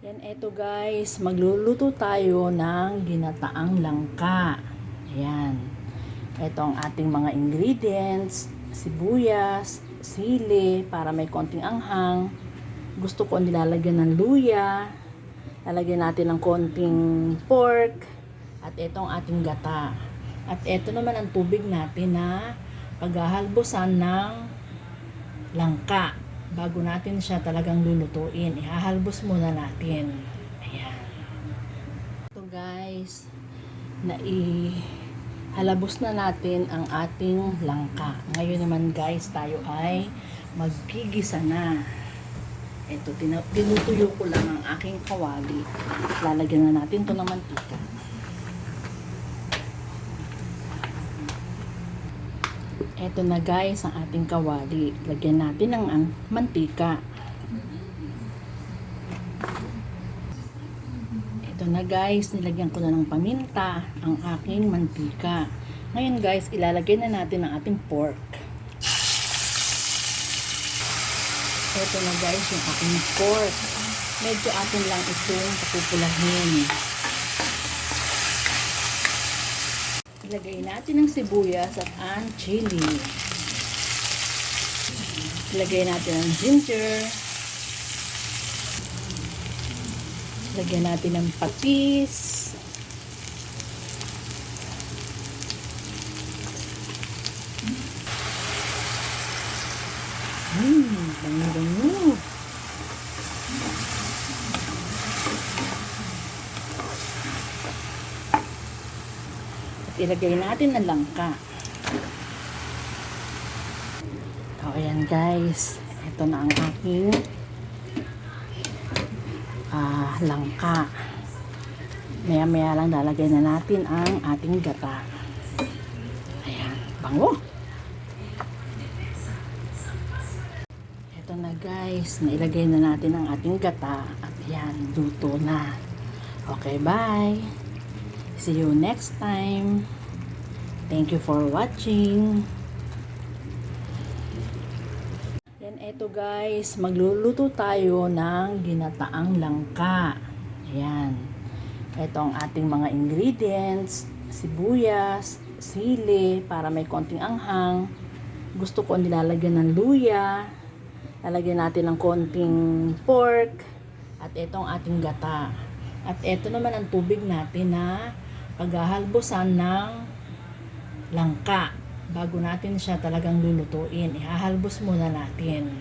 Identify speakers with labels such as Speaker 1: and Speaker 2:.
Speaker 1: Yan, eto guys, magluluto tayo ng ginataang langka. Ayan. Ito ang ating mga ingredients, sibuyas, sili, para may konting anghang. Gusto ko nilalagyan ng luya. Lalagyan natin ng konting pork. At ito ang ating gata. At ito naman ang tubig natin na paghahalbusan ng langka. Bago natin siya talagang lulutuin, ihahalbos muna natin. Ayan. Ito guys, naihalabos na natin ang ating langka. Ngayon naman guys, tayo ay maggigisa na. Ito, tinutuyo ko lang ang aking kawali. Lalagyan na natin to ng mantika. Ito na guys ang ating kawali. Lagyan natin ng mantika. Ito na guys, nilagyan ko na ng paminta ang aking mantika. Ngayon guys, ilalagay na natin ang ating pork. Ito na guys yung ating pork. Medyo atin lang itong papupulahin. Ilagay natin ang sibuyas at ang chili. Ilagay natin ang ginger. Ilagay natin ang patis. Bango-bango. Ilagay natin ang langka. So, ayan guys. Ito na ang aking langka. Maya-maya lang lalagay na natin ang ating gata. Ayan. Bango! Ito na guys. Nailagay na natin ang ating gata. At ayan, luto na. Okay, bye! See you next time. Thank you for watching. Yan, eto guys, magluluto tayo ng ginataang langka. Ayan. Ito ang ating mga ingredients, sibuyas, sili, para may konting anghang. Gusto ko nilalagyan ng luya. Lalagyan natin ng konting pork. At ito ang ating gata. At ito naman ang tubig natin na paghahalbusan ng langka. Bago natin siya talagang lulutuin, ihahalbos muna natin.